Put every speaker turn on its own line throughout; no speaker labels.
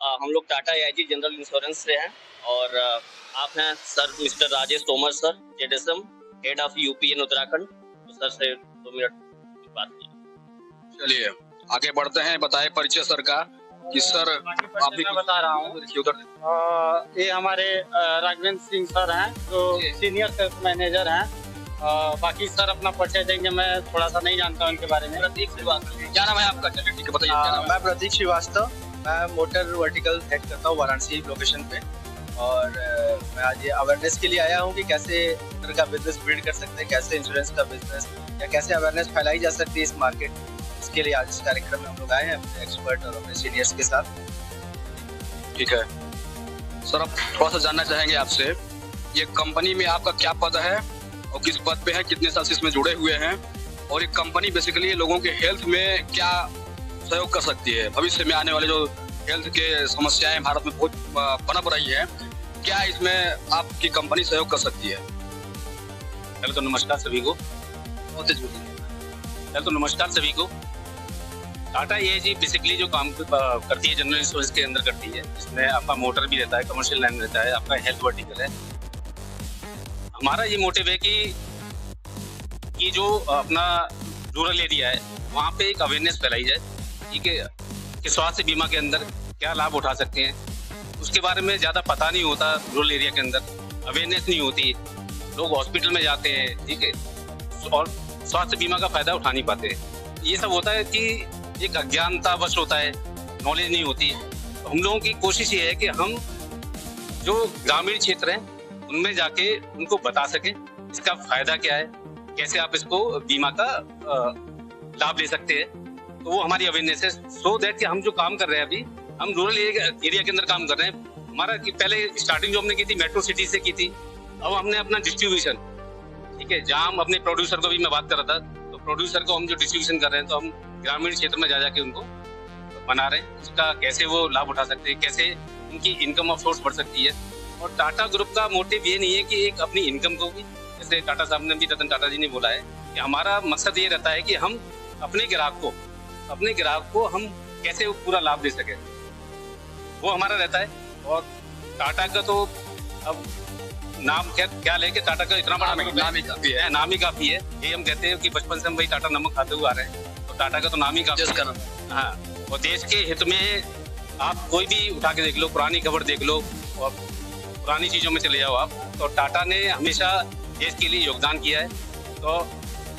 हम लोग Tata AIG general insurance से हैं और आप हैं sir mister Rajesh Tomar sir, ZSM head of UP and Uttarakhand. तो सर से 2 मिनट की बात की।
चलिए आगे बढ़ते हैं। बताए परिचय सर का कि सर आप भी
मैं बता रहा हूँ। ये हमारे राघवेंद्र सिंह सर हैं जो सीनियर सेल्स मैनेजर हैं। बाकी सर अपना परिचय देंगे, मैं थोड़ा सा नहीं जानता हूँ उनके बारे में।
प्रतीक श्रीवास्तव, क्या नाम है आपका? चलिए ठीक है, बताइए क्या नाम है?
मैं प्रतीक श्रीवास्तव, मैं मोटर वर्टिकल हेड करता हूँ वाराणसी लोकेशन पे। और मैं आज ये अवेयरनेस के लिए आया हूँ कि कैसे मोटर का बिजनेस बिल्ड कर सकते हैं, कैसे इंश्योरेंस का बिजनेस या कैसे अवेयरनेस फैलाई जा सकती है इस मार्केट। इसके लिए आज इस कार्यक्रम में हम लोग आए हैं अपने एक्सपर्ट और अपने सीनियर्स के साथ।
ठीक है सर, अब थोड़ा सा जानना चाहेंगे आपसे, ये कंपनी में आपका क्या पद है और किस पद पे है, कितने साल से इसमें जुड़े हुए हैं, और ये कंपनी बेसिकली लोगों के हेल्थ में क्या सहयोग कर सकती है? भविष्य में आने वाले जो हेल्थ के समस्याएं भारत में बहुत पनप रही है, क्या इसमें आपकी कंपनी सहयोग कर सकती है?
पहले तो नमस्कार सभी को। पहले तो नमस्कार सभी को। टाटा एआईजी बेसिकली जो काम करती है जनरल इंश्योरेंस के अंदर करती है, इसमें आपका मोटर भी रहता है, कमर्शियल लाइन रहता है, आपका हेल्थ वर्टिकल है। हमारा ये मोटिव है कि जो अपना रूरल एरिया है वहाँ पे एक अवेयरनेस फैलाई जाए, ठीक है, कि स्वास्थ्य बीमा के अंदर क्या लाभ उठा सकते हैं। उसके बारे में ज़्यादा पता नहीं होता, रूरल एरिया के अंदर अवेयरनेस नहीं होती, लोग हॉस्पिटल में जाते हैं, ठीक है, और स्वास्थ्य बीमा का फायदा उठा नहीं पाते। ये सब होता है कि एक अज्ञानतावश होता है, नॉलेज नहीं होती। तो हम लोगों की कोशिश ये है कि हम जो ग्रामीण क्षेत्र हैं उनमें जाके उनको बता सकें इसका फायदा क्या है, कैसे आप इसको बीमा का लाभ ले सकते हैं। तो वो हमारी अवेयरनेस है, सो दैट कि हम जो काम कर रहे हैं अभी, हम रूरल एरिया के अंदर काम कर रहे हैं। हमारा कि पहले स्टार्टिंग जो हमने की थी मेट्रो सिटी से की थी, अब हमने अपना डिस्ट्रीब्यूशन, ठीक है, जहाँ हम अपने प्रोड्यूसर को भी मैं बात कर रहा था, तो प्रोड्यूसर को हम जो डिस्ट्रीब्यूशन कर रहे हैं, तो हम ग्रामीण क्षेत्र में जा जाके उनको बना रहे हैं, उसका कैसे वो लाभ उठा सकते हैं, कैसे उनकी इनकम ऑफ सोर्स बढ़ सकती है। और टाटा ग्रुप का मोटिव ये नहीं है कि एक अपनी इनकम को भी, जैसे टाटा साहब ने भी, रतन टाटा जी ने बोला है कि हमारा मकसद ये रहता है कि हम अपने ग्राहक को हम कैसे पूरा लाभ दे सके, वो हमारा रहता है। और टाटा का तो अब नाम क्या लेके, टाटा का इतना बड़ा नाम ही काफी है। ये हम कहते हैं कि बचपन से हम भाई टाटा नमक खाते हुए आ रहे हैं, तो टाटा का तो नाम ही काफी है। हाँ, और देश के हित में आप कोई भी उठा के देख लो, पुरानी खबर देख लो और पुरानी चीजों में चले जाओ आप, तो टाटा ने हमेशा देश के लिए योगदान किया है। तो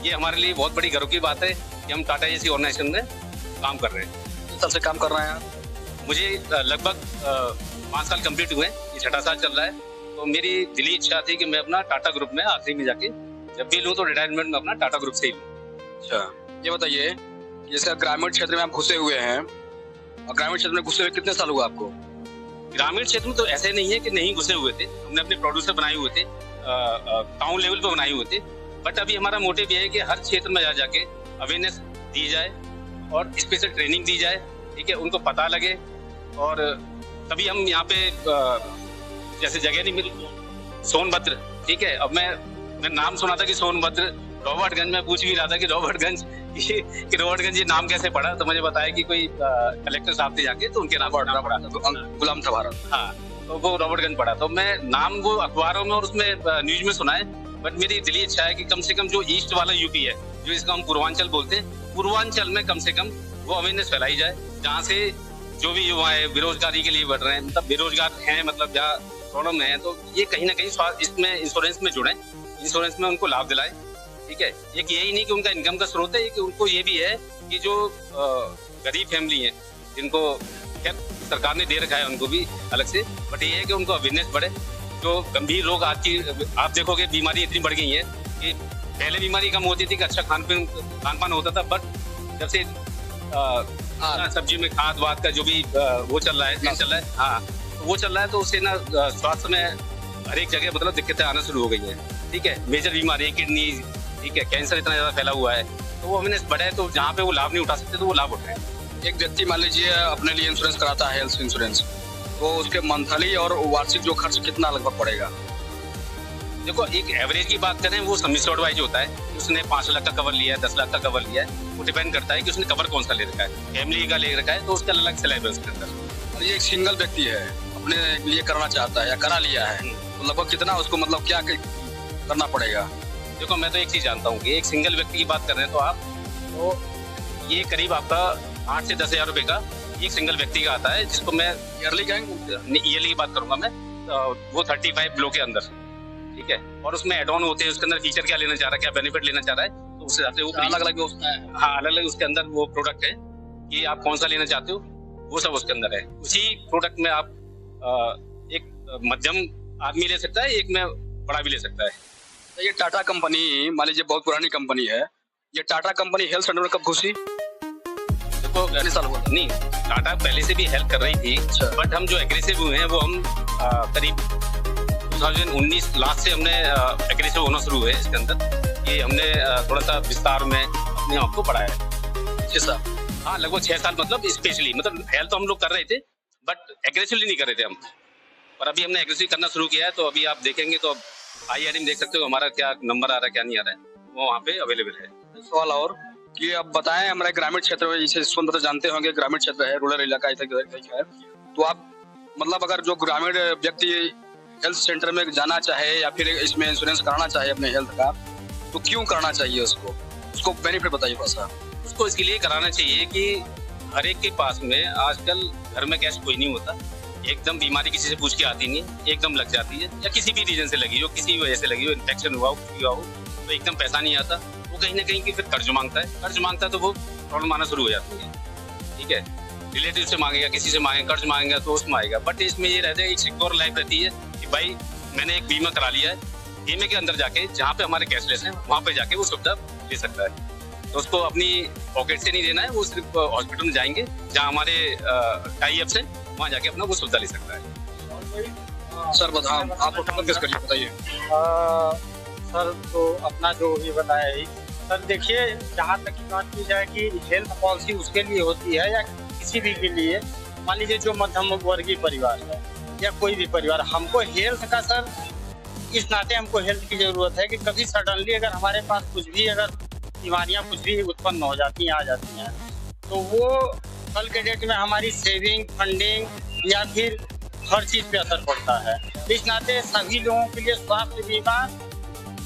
ये हमारे लिए बहुत बड़ी गर्व की बात है कि हम टाटा जैसी ऑर्गेनाइजेशन में काम कर रहे हैं।
तब से काम कर रहे हैं?
मुझे लगभग 5 साल कंप्लीट हुए, ये 6ठा साल चल रहा है। तो मेरी दिली इच्छा थी कि मैं अपना टाटा ग्रुप में आखिरी में जाके जब भी लूँ तो रिटायरमेंट में अपना टाटा ग्रुप से ही लूँ।
अच्छा, ये बताइए, जैसे ग्रामीण क्षेत्र में आप घुसे हुए हैं, और ग्रामीण क्षेत्र में घुसे हुए कितने साल हुआ आपको?
ग्रामीण क्षेत्र में तो ऐसे नहीं है कि नहीं घुसे हुए थे, हमने अपने प्रोड्यूसर बनाए हुए थे, टाउन लेवल पे बनाए हुए थे। बट अभी हमारा मोटिव ये है कि हर क्षेत्र में जा जाके अवेयरनेस दी जाए और स्पेशल ट्रेनिंग दी जाए, ठीक है, उनको पता लगे। और तभी हम यहाँ पे जैसे जगह नहीं मिली, सोनभद्र, ठीक है, अब मैं नाम सुना था कि सोनभद्र, रॉबर्टगंज में पूछ भी रहा था कि रॉबर्टगंज ये नाम कैसे पड़ा, तो मुझे बताया कि कोई कलेक्टर साहब थे जाके, तो उनके नाम पड़ा,
गुलाम था भारत।
हाँ, तो वो रॉबर्टगंज पड़ा। तो मैं नाम वो अखबारों में और उसमें न्यूज में सुना है, बट मेरी दिली इच्छा है कि कम से कम जो ईस्ट वाला यूपी है, जो इसका हम पूर्वांचल बोलते हैं, पूर्वांचल में कम से कम वो अवेयरनेस फैलाई जाए, जहाँ से जो भी युवा है बेरोजगारी के लिए बढ़ रहे हैं, मतलब बेरोजगार हैं, मतलब जहाँ प्रॉब्लम है, तो ये कहीं ना कहीं इसमें इंश्योरेंस में जुड़े, इंश्योरेंस में उनको लाभ दिलाए, ठीक है। एक यही नहीं कि उनका इनकम का स्रोत है, कि उनको ये भी है कि जो गरीब फैमिली है, जिनको सरकार ने दे रखा है उनको भी अलग से, बट ये है कि उनको अवेयरनेस बढ़े। जो गंभीर रोग आज की आप देखोगे, बीमारी इतनी बढ़ गई है कि पहले बीमारी कम होती थी कि अच्छा खान पान होता था, बट जब से सब्जी में खाद वाद का जो भी वो चल रहा है, हाँ, वो चल रहा है, तो उससे ना स्वास्थ्य में हर एक जगह मतलब दिक्कतें आना शुरू हो गई है, ठीक है। मेजर बीमारी, किडनी, ठीक है, कैंसर इतना ज्यादा फैला हुआ है, तो वो अवेयरनेस बढ़े, तो जहाँ पे वो लाभ नहीं उठा सकते तो वो लाभ उठाए।
एक व्यक्ति मान लीजिए अपने लिए इंश्योरेंस कराता है, हेल्थ इंश्योरेंस, तो उसके मंथली और वार्षिक जो खर्च कितना लगभग पड़ेगा?
देखो एक एवरेज की बात करें वो समिश्योर्ड वाइज होता है, उसने 5 लाख का कवर लिया है, 10 लाख का कवर लिया है, वो डिपेंड करता है कि उसने कवर कौन सा ले रखा है। फैमिली का ले रखा है तो उसका अलग स्लैब है उसके अंदर।
और ये एक सिंगल व्यक्ति है, अपने लिए करना चाहता है या करा लिया है, तो लगभग कितना उसको मतलब क्या करना पड़ेगा?
देखो मैं तो एक चीज जानता हूँ कि एक सिंगल व्यक्ति की बात कर रहे हैं तो आप तो ये करीब आपका 8 से 10 हजार रुपए का एक सिंगल व्यक्ति का आता है, जिसको मैं
ईयरली कहेंगे,
ईयरली की बात करूंगा मैं, वो 35 ब्लो के अंदर, ठीक है। और उसमें एड ऑन होते हैं, उसके अंदर फीचर क्या लेना चाह रहा है, क्या बेनिफिट लेना चाह रहा है, तो उससे जाते वो
अलग अलग व्यवस्था है।
हाँ अलग अलग उसके अंदर वो प्रोडक्ट है कि आप कौन सा लेना चाहते हो, वो सब उसके अंदर है। उसी प्रोडक्ट में आप एक मध्यम आदमी ले सकता है, एक में बड़ा भी ले सकता है।
तो ये टाटा कंपनी मान लीजिए बहुत पुरानी कंपनी है, ये टाटा कंपनी हेल्थ सेंटर में कब घुसी?
देखो
कितने साल हुआ?
नहीं, टाटा पहले से भी हेल्प कर रही थी, बट हम जो एग्रेसिव हुए हैं वो हम करीब 2019 लास्ट से हमने एग्रेसिव होना शुरू हुए इसके अंदर। ये हमने थोड़ा सा विस्तार में अपने आप को बढ़ाया है।
6 साल?
हाँ लगभग 6 साल, मतलब स्पेशली मतलब हेल्थ तो हम लोग कर रहे थे बट एग्रेसिवली नहीं कर रहे थे हम, और अभी हमने एग्रेसिव करना शुरू किया है। तो अभी आप देखेंगे तो IRD में देख सकते हो हमारा क्या नंबर आ रहा है क्या नहीं आ रहा है, वो वहाँ पे अवेलेबल है।
सवाल और कि आप बताएं, हमारे ग्रामीण क्षेत्र में जैसे स्वतंत्र जानते होंगे, ग्रामीण क्षेत्र है, रूरल इलाका है, तो आप मतलब अगर जो ग्रामीण व्यक्ति हेल्थ सेंटर में जाना चाहे या फिर इसमें इंश्योरेंस कराना चाहे अपने हेल्थ का, तो क्यों करना चाहिए उसको बेनिफिट बताइए थोड़ा सा।
उसको इसके लिए कराना चाहिए कि हर एक के पास में आजकल घर में कैश कोई नहीं होता, एकदम बीमारी किसी से पूछ के आती नहीं, एकदम लग जाती है, या किसी भी रीजन से लगी हो, किसी वजह से लगी हो, इन्फेक्शन हुआ हो, कुछ हुआ हो, तो एकदम पैसा नहीं आता, वो कहीं ना कहीं की फिर कर्ज मांगता है तो वो प्रॉब्लम आना शुरू हो जाती है, ठीक है। रिलेटिव से मांगेगा, किसी से मांगेगा, कर्ज मांगेगा तो उसमें आएगा। बट इसमें ये रहता है एक सिक्योर लाइफ रहती है कि भाई मैंने एक बीमा करा लिया है, बीमे के अंदर जाके जहाँ पे हमारे कैशलेस है वहाँ पे जाके वो सुविधा ले सकता है। तो उसको अपनी पॉकेट से नहीं देना है, वो सिर्फ हॉस्पिटल में जाएंगे जहाँ हमारे टाई अप से, वहाँ जाके अपना वो सुविधा ले सकता है।
सर बताओ, आप करिए, बताइए।
सर तो अपना जो भी बताया ही सर, देखिए जहाँ तक की बात की जाए कि हेल्थ पॉलिसी उसके लिए होती है या किसी भी के लिए, मान लीजिए जो मध्यम वर्गीय परिवार है या कोई भी परिवार, हमको हेल्थ का सर इस नाते हमको हेल्थ की जरूरत है कि कभी सडनली अगर हमारे पास कुछ भी अगर बीमारियां कुछ भी उत्पन्न हो जाती हैं, आ जाती हैं, तो वो कल के डेट में हमारी सेविंग, फंडिंग या फिर हर चीज पे असर पड़ता है। इस नाते सभी लोगों के लिए स्वास्थ्य बीमा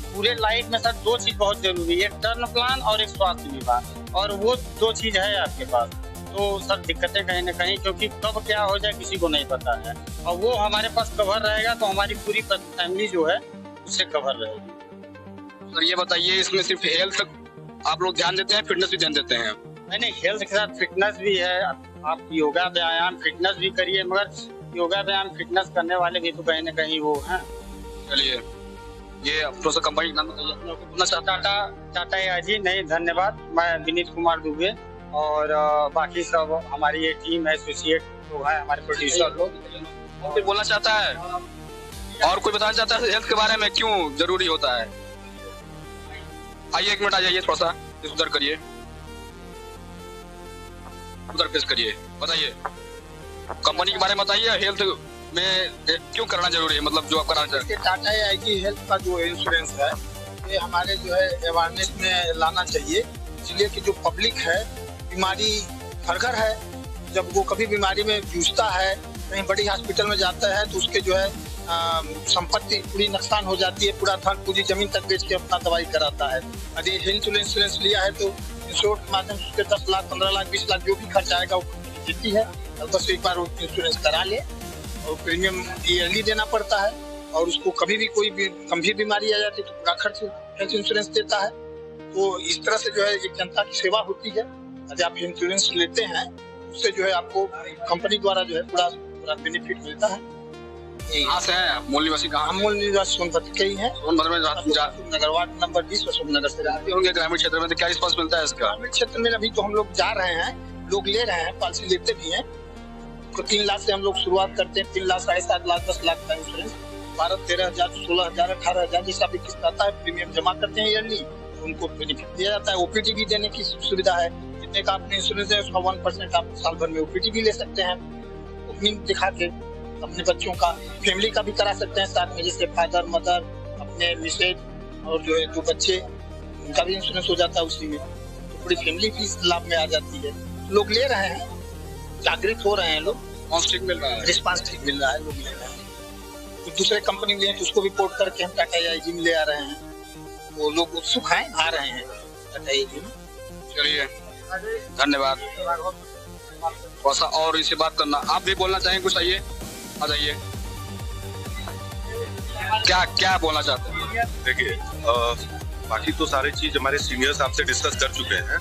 पूरे लाइफ में सर 2 चीज बहुत जरूरी है, एक टर्म प्लान और एक स्वास्थ्य बीमा, और वो 2 चीज है आपके पास तो सर दिक्कतें कहीं ना कहीं, क्योंकि कब क्या हो जाए किसी को नहीं पता है, और वो हमारे पास कवर रहेगा तो हमारी पूरी फैमिली जो है उससे कवर रहेगी।
सर ये बताइए, इसमें सिर्फ हेल्थ आप लोग ध्यान देते हैं, फिटनेस भी ध्यान देते हैं?
नहीं, हेल्थ के साथ फिटनेस भी है, आप योगा व्यायाम फिटनेस भी करिए, मगर योगा व्यायाम फिटनेस करने वाले भी तो कहीं ना कहीं वो हैं।
चलिए, ये थोड़ा सा कंपनी का नाम बताइए।
टाटा AIG। नहीं, धन्यवाद। मैं विनीत कुमार दुबे और बाकी सब हमारी ये टीम है, एसोसिएट लोग हैं, हमारे प्रोड्यूसर लोग।
कोई बोलना चाहता है और कोई बताना चाहता है हेल्थ के बारे में क्यों जरूरी होता है? आइए 1 मिनट आ जाइए, थोड़ा सा उधर करिए, उधर पेश करिए, बताइए कंपनी के बारे में बताइए, हेल्थ में क्यों करना जरूरी है, मतलब जो आप कराना चाहते हैं।
टाटा AIG हेल्थ का जो इंश्योरेंस है ये हमारे जो है अवेयरनेस में लाना चाहिए, इसलिए कि जो पब्लिक है बीमारी घर घर है, जब वो कभी बीमारी में जूझता है, कहीं बड़ी हॉस्पिटल में जाता है तो उसके जो है संपत्ति पूरी नुकसान हो जाती है, पूरा धन पूरी जमीन तक बेच के अपना दवाई कराता है। अगर ये हेल्थ इंश्योरेंस लिया है तो इंश्योरेंस के माध्यम से 10 लाख 15 लाख 20 लाख जो भी खर्च आएगा वो देती है, और बस एक बार वो इंश्योरेंस करा ले, और प्रीमियम ईयरली देना पड़ता है, और उसको कभी भी कोई भी गंभीर बीमारी आ जाती है तो पूरा खर्च हेल्थ इंश्योरेंस देता है। तो इस तरह से जो है एक जनता की सेवा होती है। यदि आप इंश्योरेंस लेते हैं उससे जो है आपको कंपनी द्वारा जो है पूरा बेनिफिट मिलता है।
कहाँ से हैं आप? मूल निवासी कहाँ?
हम मूल निवासी सोनभद्र के ही हैं,
सोनभद्र में
नगर वार्ड नंबर 20 अशोकनगर से
जाते होंगे। ग्रामीण क्षेत्र में तो क्या रिस्पांस मिलता है इसका?
ग्रामीण क्षेत्र में अभी तो हम लोग जा रहे हैं, लोग ले रहे हैं, पॉलिसी लेते भी हैं, तो 3 लाख से हम लोग शुरुआत करते हैं, 3 लाख 7.5 लाख 10 लाख का इंश्योरेंस, 12-13,000 16,000 18,000 जैसा भी किस्त आता है, प्रीमियम जमा करते हैं ईयरली, उनको बेनिफिट दिया जाता है। OPD भी देने की सुविधा है, जितने का आपने इंश्योरेंस है उसका 1% आप साल भर में OPD भी ले सकते हैं, ओपनिंग दिखा के अपने बच्चों का, फैमिली का भी करा सकते हैं साथ में, जैसे फादर मदर अपने मिसेज और जो है 2 बच्चे, उनका भी इंश्योरेंस हो जाता है उसी में, तो पूरी फैमिली भी इस लाभ में आ जाती है। लोग ले रहे हैं, जागृत हो रहे हैं लोग,
ठीक मिल रहा है।
रिस्पांस ठीक मिल रहा है, लोग ले रहे हैं। तो दूसरे कंपनी में तो उसको भी पोर्ट करके हम टाटा एआईजी में ले आ रहे हैं, वो लोग उत्सुक हैं, आ रहे हैं टाटा एआईजी में।
चलिए, धन्यवाद। थोड़ा सा और इसे बात करना, आप भी बोलना चाहेंगे कुछ? आइए, आ जाइए। क्या बोलना चाहते हैं?
देखिए, बाकी तो सारी चीज हमारे सीनियर्स आपसे डिस्कस कर चुके हैं,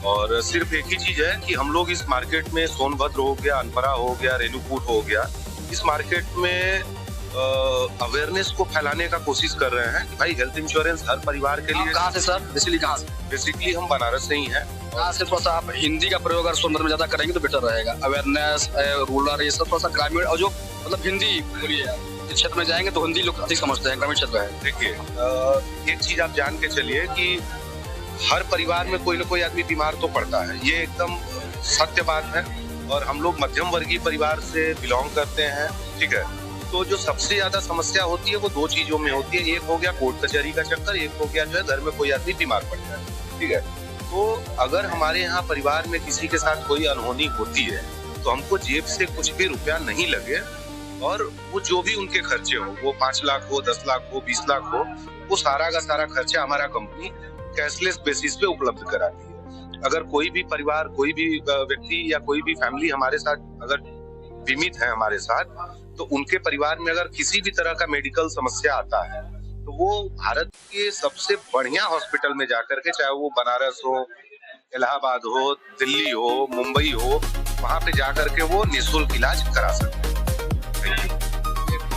और सिर्फ एक ही चीज है कि हम लोग इस मार्केट में सोनभद्र हो गया, अनपरा हो गया, रेणुकूट हो गया, इस मार्केट में अवेयरनेस को फैलाने का कोशिश कर रहे हैं कि भाई हेल्थ इंश्योरेंस हर परिवार के लिए।
कहाँ से सर? बेसिकली कहाँ से?
बेसिकली हम बनारस से ही हैं।
कहाँ से? थोड़ा सा आप हिंदी का प्रयोग अगर सोनभद्र में ज्यादा करेंगे तो बेटर रहेगा। अवेयरनेस, रूरल, ये सब थोड़ा सा ग्रामीण, और जो मतलब हिंदी बोलिए, जिस क्षेत्र में जाएंगे तो हिंदी लोग अधिक समझते हैं, ग्रामीण क्षेत्र है।
देखिए, एक चीज आप जान के चलिए कि हर परिवार में कोई ना कोई आदमी बीमार तो पड़ता है, ये एकदम सत्य बात है। और हम लोग मध्यम वर्गीय परिवार से बिलोंग करते हैं, ठीक है। तो जो सबसे ज्यादा समस्या होती है वो 2 चीजों में होती है। एक हो गया कोर्ट कचहरी का चक्कर, एक हो गया जो है घर में कोई आदमी बीमार पड़ जाए, ठीक है। तो अगर हमारे यहाँ परिवार में किसी के साथ कोई अनहोनी होती है तो हमको जेब से कुछ भी रुपया नहीं लगे, और वो जो भी उनके खर्चे हो, वो 5 लाख हो, 10 लाख हो, 20 लाख हो, वो सारा का सारा खर्चा हमारा कंपनी कैशलेस बेसिस पे उपलब्ध कराती है। अगर कोई भी परिवार, कोई भी व्यक्ति या कोई भी फैमिली हमारे साथ अगर बीमित है हमारे साथ, तो उनके परिवार में अगर किसी भी तरह का मेडिकल समस्या आता है तो वो भारत के सबसे बढ़िया हॉस्पिटल में जाकर के, चाहे वो बनारस हो, इलाहाबाद हो, दिल्ली हो, मुंबई हो, वहाँ पे जाकर के वो निःशुल्क इलाज करा सकते हैं।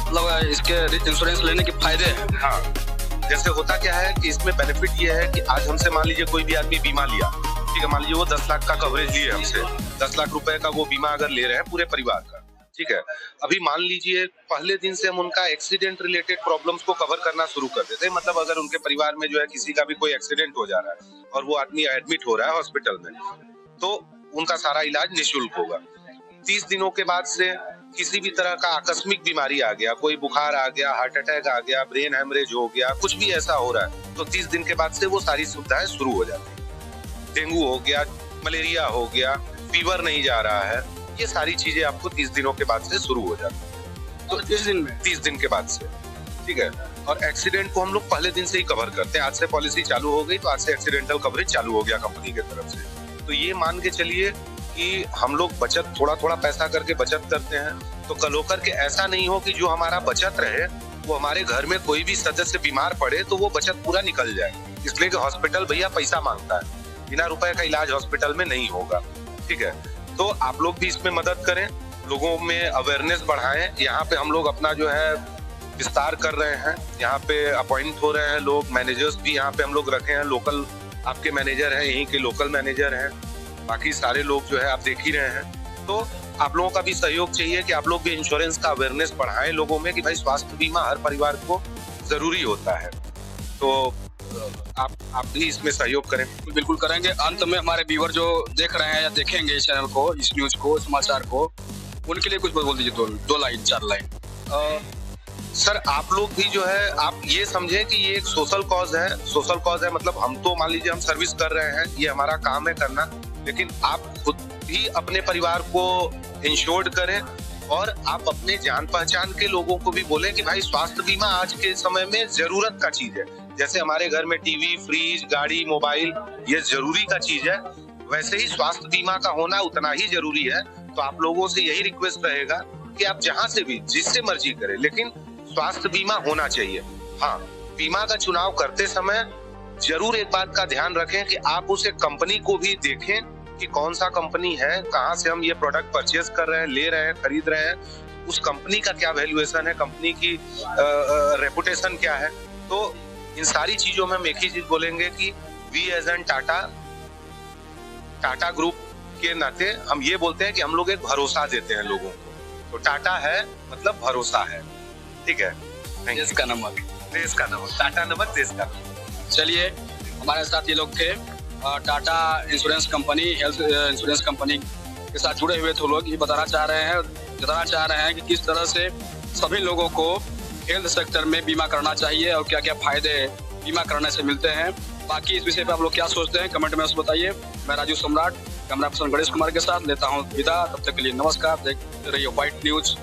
मतलब इसके इंश्योरेंस लेने के फायदे हैं।
हाँ, जैसे होता क्या है कि इसमें बेनिफिट ये है कि आज हमसे मान लीजिए कोई भी आदमी बीमा लिया, ठीक है, मान लीजिए वो 10 लाख का कवरेज लिए हमसे, 10 लाख रुपए का वो बीमा अगर ले रहे हैं पूरे परिवार का, ठीक है। अभी मान लीजिए पहले दिन से हम उनका एक्सीडेंट रिलेटेड प्रॉब्लम्स को कवर करना शुरू कर देते हैं। मतलब अगर उनके परिवार में जो है किसी का भी कोई एक्सीडेंट हो जा रहा है और वो आदमी एडमिट हो रहा है हॉस्पिटल में, तो उनका सारा इलाज निःशुल्क होगा। 30 दिनों के बाद से किसी भी तरह का आकस्मिक बीमारी आ गया, कोई बुखार आ गया, हार्ट अटैक आ गया, ब्रेन हेमरेज हो गया, कुछ भी ऐसा हो रहा है, तो 30 दिन के बाद से वो सारी सुविधाएं शुरू हो जाती है। डेंगू हो गया, मलेरिया हो गया, फीवर नहीं जा रहा है, ये सारी चीजें आपको 30 दिनों के बाद से शुरू हो जाती है। तो 30 दिन के बाद से, ठीक है। और एक्सीडेंट को हम लोग पहले दिन से ही कवर करते हैं। आज से पॉलिसी चालू हो गई तो आज से एक्सीडेंटल कवरेज चालू हो गया कंपनी की तरफ से। तो ये मान के चलिए कि हम लोग बचत थोड़ा पैसा करके बचत करते हैं, तो कल होकर के ऐसा नहीं हो कि जो हमारा बचत रहे वो हमारे घर में कोई भी सदस्य बीमार पड़े तो वो बचत पूरा निकल जाए। इसलिए कि हॉस्पिटल भैया पैसा मांगता है, बिना रुपए का इलाज हॉस्पिटल में नहीं होगा, ठीक है। तो आप लोग भी इसमें मदद करें, लोगों में अवेयरनेस बढ़ाएं। यहाँ पे हम लोग अपना जो है विस्तार कर रहे हैं, यहाँ पे अपॉइंट हो रहे हैं लोग, मैनेजर्स भी यहाँ पे हम लोग रखे हैं, लोकल आपके मैनेजर हैं, यहीं के लोकल मैनेजर हैं, बाकी सारे लोग जो है आप देख ही रहे हैं। तो आप लोगों का भी सहयोग चाहिए कि आप लोग भी इंश्योरेंस का अवेयरनेस बढ़ाएं लोगों में कि भाई स्वास्थ्य बीमा हर परिवार को जरूरी होता है। तो आप भी इसमें सहयोग करें।
बिल्कुल करेंगे। अंत में हमारे व्यूअर जो देख रहे हैं या देखेंगे इस चैनल को, इस न्यूज को, समाचार को, उनके लिए कुछ बोल दीजिए, 2 लाइन 4 लाइन।
सर आप लोग भी जो है आप ये समझे कि ये एक सोशल कॉज है। सोशल कॉज है मतलब हम तो मान लीजिए हम सर्विस कर रहे हैं, ये हमारा काम है करना, लेकिन आप खुद भी अपने परिवार को इंश्योर्ड करें और आप अपने जान पहचान के लोगों को भी बोलें कि भाई स्वास्थ्य बीमा आज के समय में जरूरत का चीज है। जैसे हमारे घर में टीवी, फ्रिज, गाड़ी, मोबाइल ये जरूरी का चीज है, वैसे ही स्वास्थ्य बीमा का होना उतना ही जरूरी है। तो आप लोगों से यही रिक्वेस्ट रहेगा कि आप जहां से भी जिससे मर्जी करें, लेकिन स्वास्थ्य बीमा होना चाहिए। हाँ, बीमा का चुनाव करते समय जरूर एक बात का ध्यान रखें कि आप उस कंपनी को भी देखें कि कौन सा कंपनी है, कहाँ से हम ये प्रोडक्ट परचेज कर रहे हैं, ले रहे हैं, खरीद रहे हैं, उस कंपनी का क्या वैल्यूएशन है, कंपनी की रेपुटेशन क्या है। तो इन सारी चीजों में हम एक ही चीज बोलेंगे कि we as an Tata group के नाते हम ये बोलते हैं कि हम लोग एक भरोसा देते हैं लोगों को। तो टाटा है मतलब भरोसा है, ठीक है।
देश का नमक,
देश का नमक, टाटा नमक देश का नमक।
चलिए, हमारे साथ ये लोग थे Tata insurance company, health insurance company के साथ जुड़े हुए थे लोग। ये बताना चाह रहे हैं कि किस तरह से सभी लोगों को हेल्थ सेक्टर में बीमा करना चाहिए और क्या क्या फायदे बीमा करने से मिलते हैं। बाकी इस विषय पे आप लोग क्या सोचते हैं कमेंट में उसको बताइए। मैं राजू सम्राट कैमरा पर्सन गणेश कुमार के साथ लेता हूँ विदा। तब तक के लिए नमस्कार। देखते रहिए व्हाइट न्यूज।